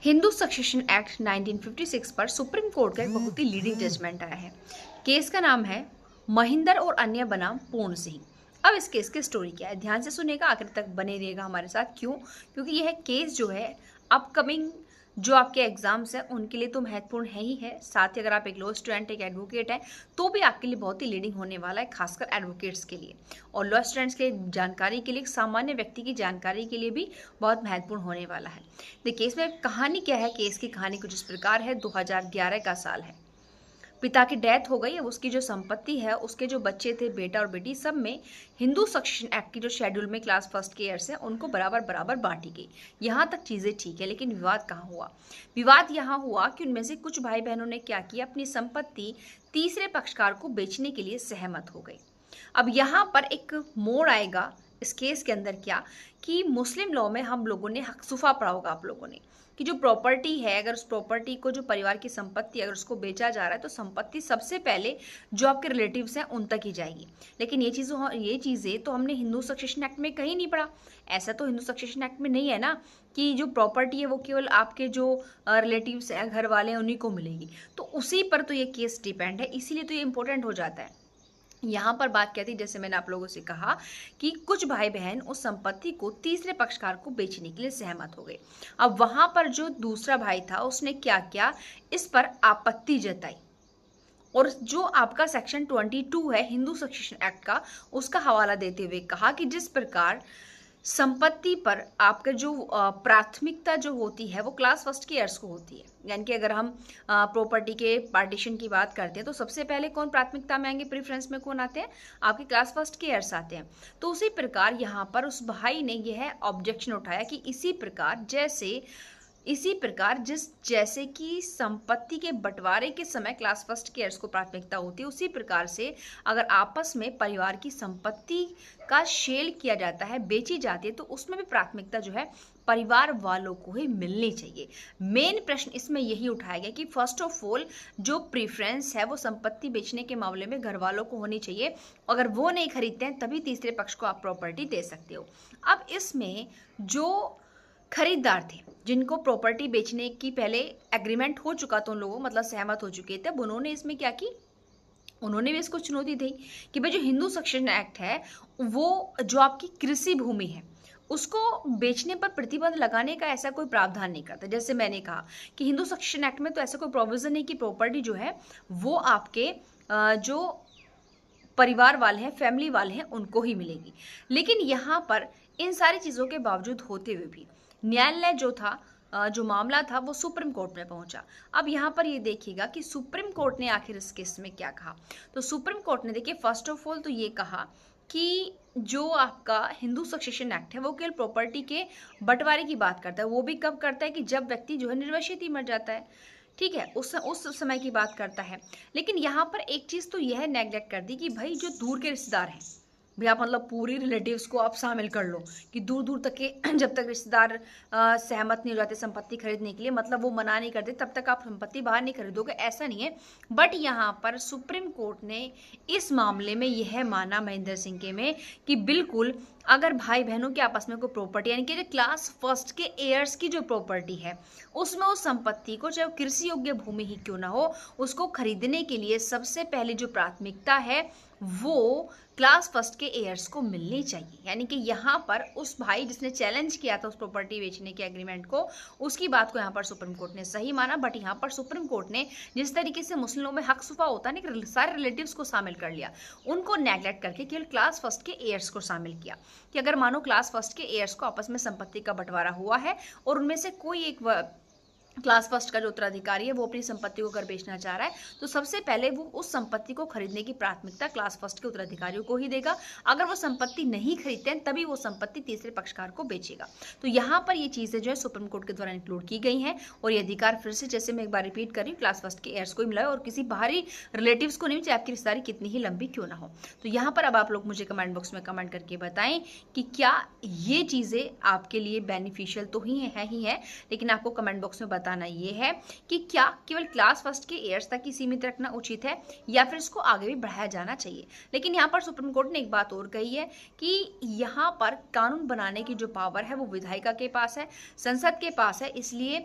Hindu succession act 1956 पर supreme court का एक बहुत ही लीडिंग जजमेंट आया है। केस का नाम है महिंदर और अन्य बनाम पूर्ण सिंह। अब इस केस की स्टोरी क्या है, ध्यान से सुनेगा, आखिर तक बने रहिएगा हमारे साथ। क्यों? क्योंकि यह केस जो है अपकमिंग जो आपके एग्जाम्स हैं उनके लिए तो महत्वपूर्ण है ही है, साथ ही अगर आप एक लॉ स्टूडेंट एक एडवोकेट हैं तो भी आपके लिए बहुत ही लीडिंग होने वाला है, खासकर एडवोकेट्स के लिए और लॉ स्टूडेंट्स के लिए जानकारी के लिए, सामान्य व्यक्ति की जानकारी के लिए भी बहुत महत्वपूर्ण होने वाला है। देखिए इसमें कहानी क्या है, केस की कहानी कुछ इस प्रकार है। 2011 का साल है, पिता की डेथ हो गई। अब उसकी जो संपत्ति है, उसके जो बच्चे थे, बेटा और बेटी, सब में हिंदू सक्सेशन एक्ट की जो शेड्यूल में क्लास फर्स्ट के ईयर्स है उनको बराबर बराबर बांटी गई। यहाँ तक चीजें ठीक है, लेकिन विवाद कहाँ हुआ? विवाद यहाँ हुआ कि उनमें से कुछ भाई बहनों ने क्या किया, अपनी संपत्ति तीसरे पक्षकार को बेचने के लिए सहमत हो गए। अब यहाँ पर एक मोड़ आएगा इस केस के अंदर, क्या कि मुस्लिम लॉ में हम लोगों ने हकसुफा पढ़ा होगा आप लोगों ने, कि जो प्रॉपर्टी है, अगर उस प्रॉपर्टी को, जो परिवार की संपत्ति अगर उसको बेचा जा रहा है तो संपत्ति सबसे पहले जो आपके रिलेटिव्स हैं उन तक ही जाएगी। लेकिन ये चीजें तो हमने हिंदू सक्सेशन एक्ट में कहीं नहीं पढ़ा। ऐसा तो हिंदू सक्सेशन एक्ट में नहीं है ना कि जो प्रॉपर्टी है वो केवल आपके जो रिलेटिव्स हैं, घर वाले हैं, उन्हीं को मिलेगी। तो उसी पर तो ये केस डिपेंड है, इसीलिए तो ये इंपॉर्टेंट हो जाता है। यहाँ पर बात क्या थी, जैसे मैंने आप लोगों से कहा कि कुछ भाई बहन उस संपत्ति को तीसरे पक्षकार को बेचने के लिए सहमत हो गए। अब वहां पर जो दूसरा भाई था उसने क्या किया, इस पर आपत्ति जताई और जो आपका सेक्शन 22 है हिंदू सक्सेशन एक्ट का, उसका हवाला देते हुए कहा कि जिस प्रकार संपत्ति पर आपका जो प्राथमिकता जो होती है वो क्लास फर्स्ट के ईयर्स को होती है। यानी कि अगर हम प्रॉपर्टी के पार्टीशन की बात करते हैं तो सबसे पहले कौन प्राथमिकता में आएंगे, प्रेफरेंस में कौन आते हैं, आपके क्लास फर्स्ट के ईयर्स आते हैं। तो उसी प्रकार यहाँ पर उस भाई ने यह ऑब्जेक्शन उठाया कि इसी प्रकार जैसे कि संपत्ति के बंटवारे के समय क्लास फर्स्ट के ईयर्स को प्राथमिकता होती है, उसी प्रकार से अगर आपस में परिवार की संपत्ति का शेल किया जाता है, बेची जाती है, तो उसमें भी प्राथमिकता जो है परिवार वालों को ही मिलनी चाहिए। मेन प्रश्न इसमें यही उठाया गया कि फर्स्ट ऑफ ऑल जो प्रीफरेंस है वो संपत्ति बेचने के मामले में घर वालों को होनी चाहिए। अगर वो नहीं खरीदते हैं तभी तीसरे पक्ष को आप प्रॉपर्टी दे सकते हो। अब इसमें जो खरीदार थे, जिनको प्रॉपर्टी बेचने की पहले एग्रीमेंट हो चुका था, उन लोगों मतलब सहमत हो चुके थे, उन्होंने इसमें क्या की, उन्होंने भी इसको चुनौती दी कि भाई जो हिंदू सक्सेशन एक्ट है वो जो आपकी कृषि भूमि है उसको बेचने पर प्रतिबंध लगाने का ऐसा कोई प्रावधान नहीं करता। जैसे मैंने कहा कि हिंदू सक्सेशन एक्ट में तो ऐसा कोई प्रोविजन नहीं कि प्रॉपर्टी जो है वो आपके जो परिवार वाले हैं, फैमिली वाले हैं, उनको ही मिलेगी। लेकिन यहाँ पर इन सारी चीजों के बावजूद होते हुए भी न्यायालय जो था, जो मामला था वो सुप्रीम कोर्ट में पहुंचा। अब यहाँ पर ये देखिएगा कि सुप्रीम कोर्ट ने आखिर इस केस में क्या कहा। तो सुप्रीम कोर्ट ने देखिए फर्स्ट ऑफ ऑल तो ये कहा कि जो आपका हिंदू सक्सेशन एक्ट है वो केवल प्रॉपर्टी के बंटवारे की बात करता है। वो भी कब करता है कि जब व्यक्ति जो है निर्वसित ही मर जाता है, ठीक है, उस समय की बात करता है। लेकिन यहाँ पर एक चीज तो यह नेग्लेक्ट कर दी कि भाई जो दूर के रिश्तेदार हैं, भाई आप मतलब पूरी रिलेटिव्स को आप शामिल कर लो कि दूर दूर तक के जब तक रिश्तेदार सहमत नहीं हो जाते संपत्ति खरीदने के लिए, मतलब वो मना नहीं करते, तब तक आप संपत्ति बाहर नहीं खरीदोगे, ऐसा नहीं है। बट यहाँ पर सुप्रीम कोर्ट ने इस मामले में यह माना महेंद्र सिंह के में कि बिल्कुल अगर भाई बहनों के आपस में कोई प्रॉपर्टी, यानी कि क्लास फर्स्ट के एयर्स की जो प्रॉपर्टी है उसमें उस संपत्ति को, चाहे कृषि योग्य भूमि ही क्यों ना हो, उसको खरीदने के लिए सबसे पहले जो प्राथमिकता है वो क्लास फर्स्ट के एयर्स को मिलनी चाहिए। यानी कि यहाँ पर उस भाई जिसने चैलेंज किया था उस प्रॉपर्टी बेचने के एग्रीमेंट को, उसकी बात को यहाँ पर सुप्रीम कोर्ट ने सही माना। बट यहाँ पर सुप्रीम कोर्ट ने जिस तरीके से मुस्लिमों में हक सुफा होता है ना, सारे रिलेटिव्स को शामिल कर लिया, उनको नेग्लेक्ट करके केवल क्लास फर्स्ट के एयर्स को शामिल किया कि अगर मानो क्लास फर्स्ट के एयर्स को आपस में संपत्ति का बंटवारा हुआ है और उनमें से कोई एक क्लास फर्स्ट का जो उत्तराधिकारी है वो अपनी संपत्ति को अगर बेचना चाह रहा है तो सबसे पहले वो उस संपत्ति को खरीदने की प्राथमिकता क्लास फर्स्ट के उत्तराधिकारियों को ही देगा। अगर वो संपत्ति नहीं खरीदते हैं तभी वो संपत्ति तीसरे पक्षकार को बेचेगा। तो यहाँ पर ये चीजें जो है सुप्रीम कोर्ट के द्वारा इंक्लूड की गई हैं और ये अधिकार फिर से, जैसे मैं एक बार रिपीट कर रही हूँ, क्लास फर्स्ट के एयर्स को ही मिला है और किसी बाहरी रिलेटिव्स को नहीं, चाहे आपकी रिश्तेदारी कितनी ही लंबी क्यों ना हो। तो यहाँ पर अब आप लोग मुझे कमेंट बॉक्स में कमेंट करके बताएं कि क्या ये चीजें आपके लिए बेनिफिशियल तो ही है, लेकिन आपको कमेंट बॉक्स में बताना ये है कि क्या केवल क्लास फर्स्ट के एयर्स तक ही सीमित रखना उचित है या फिर इसको आगे भी बढ़ाया जाना चाहिए। लेकिन यहाँ पर सुप्रीम कोर्ट ने एक बात और कही है कि यहाँ पर कानून बनाने की जो पावर है वो विधायिका के पास है, संसद के पास है। इसलिए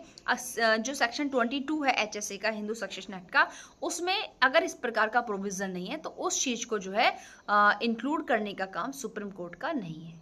जो सेक्शन 22 है HSA का, हिंदू सक्सेशन एक्ट का, उसमें अगर इस प्रकार का प्रोविजन नहीं है तो उस चीज को जो है इंक्लूड करने का काम सुप्रीम कोर्ट का नहीं है।